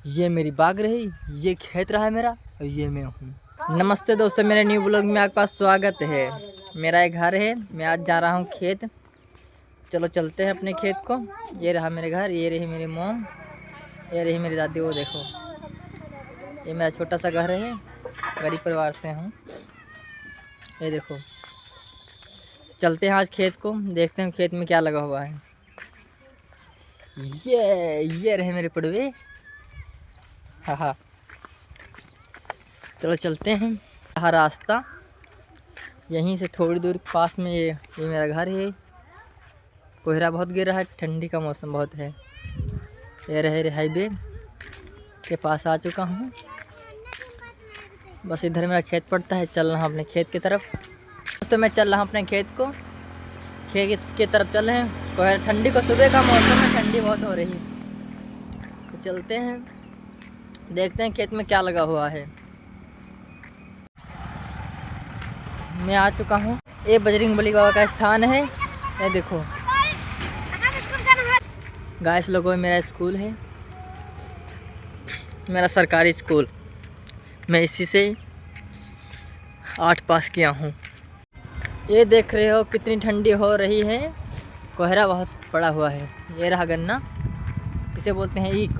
ये मेरी बाग रही, ये खेत रहा है मेरा और ये मैं हूँ। नमस्ते दोस्तों, मेरे न्यू ब्लॉग में आपका स्वागत है। मेरा एक घर है, मैं आज जा रहा हूँ खेत। चलो चलते हैं अपने खेत को। ये रहा मेरे घर, ये रही मेरी मॉम, ये रही मेरी दादी। वो देखो, ये मेरा छोटा सा घर है, गरीब परिवार से हूँ। ये देखो, चलते हैं आज खेत को, देखते हैं खेत में क्या लगा हुआ है। ये रहे मेरे पड़वे। हाँ, चलो चलते हैं। यह रास्ता, यहीं से थोड़ी दूर पास में ये मेरा घर है। कोहरा बहुत गिर रहा है, ठंडी का मौसम बहुत है। ये रहे हाईवे के पास आ चुका हूँ। बस इधर मेरा खेत पड़ता है, चल रहा हूँ अपने खेत की तरफ। तो मैं चल रहा हूँ अपने खेत की तरफ चल रहे हैं। कोहरा, ठंडी को, सुबह का मौसम है, ठंडी बहुत हो रही है। तो चलते हैं, देखते हैं खेत में क्या लगा हुआ है। मैं आ चुका हूँ, ये बजरंगबली बाबा का स्थान है। ये देखो गाइस, लोगों में मेरा स्कूल है, मेरा सरकारी स्कूल। मैं इसी से 8 पास किया हूँ। ये देख रहे हो कितनी ठंडी हो रही है, कोहरा बहुत पड़ा हुआ है। ये रहा गन्ना, इसे बोलते हैं ईख।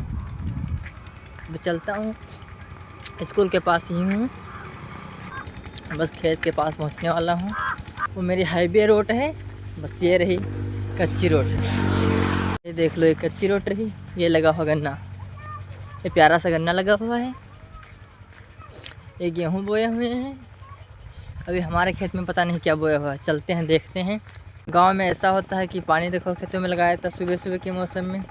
मैं चलता हूँ, स्कूल के पास ही हूँ, बस खेत के पास पहुँचने वाला हूँ। वो मेरी हाईवे रोड है, बस ये रही कच्ची रोड। ये देख लो, ये कच्ची रोड रही। ये लगा हुआ गन्ना, ये प्यारा सा गन्ना लगा हुआ है। ये गेहूँ बोए हुए हैं। अभी हमारे खेत में पता नहीं क्या बोया हुआ है, चलते हैं देखते हैं। गांव में ऐसा होता है कि पानी देखो खेतों में लगाया था सुबह सुबह के मौसम में।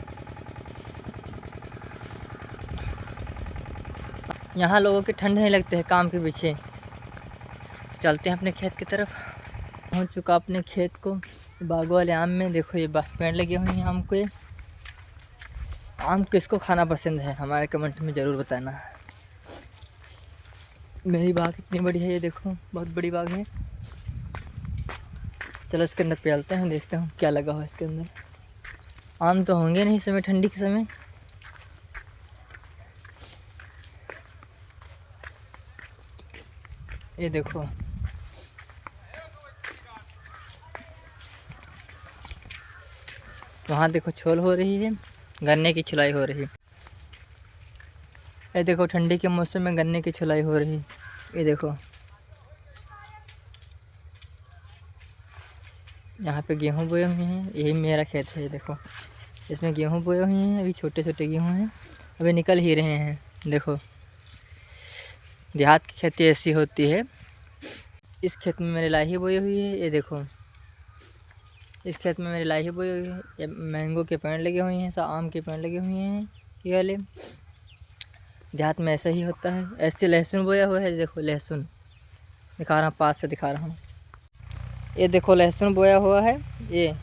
यहाँ लोगों की ठंड नहीं लगती है काम के पीछे। चलते हैं अपने खेत की तरफ। पहुँच चुका अपने खेत को। बागों वाले आम में देखो, ये पेड़ लगे हुए हैं आम के। आम किसको खाना पसंद है, हमारे कमेंट में ज़रूर बताना। मेरी बाग इतनी बड़ी है, ये देखो बहुत बड़ी बाग है। चलो इसके अंदर टहलते हैं, देखते हैं क्या लगा हुआ है इसके अंदर। आम तो होंगे नहीं इस समय, ठंडी के समय। ये देखो, वहाँ देखो छोल हो रही है, गन्ने की छुलाई हो रही है। ये देखो, ठंडी के मौसम में गन्ने की छुलाई हो रही। ये देखो, यहाँ पे गेहूँ बोए हुए हैं। यही मेरा खेत है, ये देखो इसमें गेहूँ बोए हुए हैं। अभी छोटे छोटे गेहूँ हैं, अभी निकल ही रहे हैं। देखो, देहात की खेती ऐसी होती है। इस खेत में मेरी लाही बोई हुई है। ये देखो, इस खेत में मेरी लाही बोई हुई है। ये मैंगो के पेड़ लगे हुए हैं, आम के पेड़ लगे हुए हैं। ये वाले देहात में ऐसा ही होता है। ऐसे लहसुन बोया हुआ है, देखो लहसुन दिखा रहा हूँ, पास से दिखा रहा हूँ। ये देखो लहसुन बोया हुआ है। ये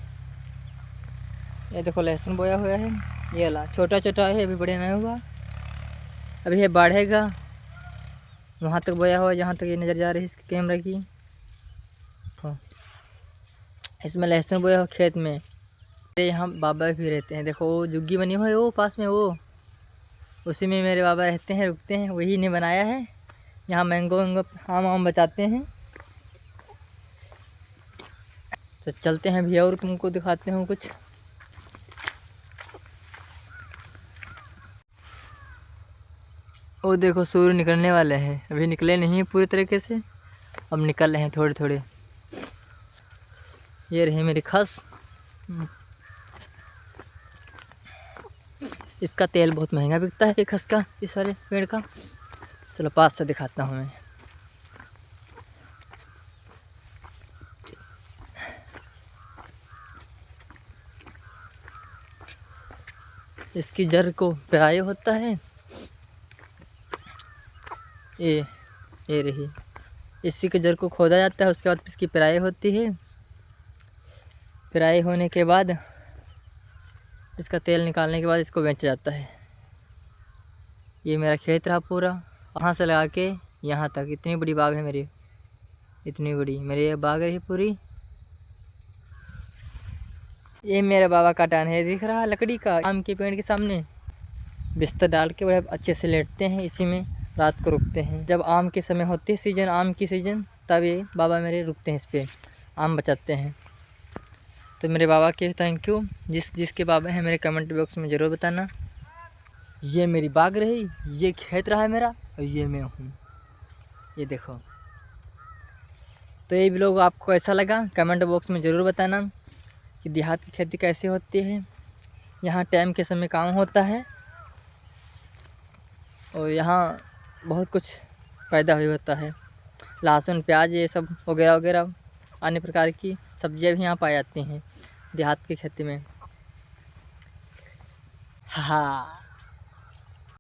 देखो लहसुन बोया हुआ है। ये वाला छोटा छोटा है, अभी बड़े नहीं हुआ, अभी ये बढ़ेगा। वहाँ तक बोया हुआ है जहाँ तक ये नज़र जा रही है इसके कैमरे की। इसमें लहसुन बोया हुआ खेत में। मेरे यहाँ बाबा भी रहते हैं, देखो वो झुग्गी बनी हुई है वो पास में, वो उसी में मेरे बाबा रहते हैं, रुकते हैं। वही ने बनाया है। यहाँ मैंगो वैंगो आम बचाते हैं। तो चलते हैं भैया और तुमको दिखाते हैं कुछ। वो देखो सूर्य निकलने वाले हैं, अभी निकले नहीं पूरी तरीके से, अब निकल रहे हैं थोड़े थोड़े। ये रही मेरी खस, इसका तेल बहुत महंगा बिकता है, खस का, इस वाले पेड़ का। चलो पास से दिखाता हूँ मैं। इसकी जड़ को पेराई होता है। ये रही, इसी के जड़ को खोदा जाता है, उसके बाद इसकी पेराई होती है। पेराई होने के बाद इसका तेल निकालने के बाद इसको बेचा जाता है। ये मेरा खेत रहा पूरा, वहाँ से लगा के यहाँ तक। इतनी बड़ी बाग है मेरी, इतनी बड़ी मेरी ये बाग रही पूरी। ये मेरे बाबा का टान है, दिख रहा है लकड़ी का, आम के पेड़ के सामने। बिस्तर डाल के बड़े अच्छे से लेटते हैं, इसी में रात को रुकते हैं। जब आम के समय होते हैं सीज़न, आम की सीज़न, तब ये बाबा मेरे रुकते हैं इस पर, आम बचाते हैं। तो मेरे बाबा के थैंक यू। जिसके बाबा हैं मेरे कमेंट बॉक्स में ज़रूर बताना। ये मेरी बाग रही, ये खेत रहा है मेरा, और ये मैं हूँ, ये देखो। तो ये व्लॉग आपको कैसा लगा कमेंट बॉक्स में ज़रूर बताना कि देहात की खेती कैसे होती है। यहाँ टाइम के समय काम होता है और यहाँ बहुत कुछ पैदा हुआ होता है। लहसुन, प्याज, ये सब वगैरह वगैरह अन्य प्रकार की सब्जियाँ भी यहाँ पाई जाती हैं देहात की खेती में। हाँ।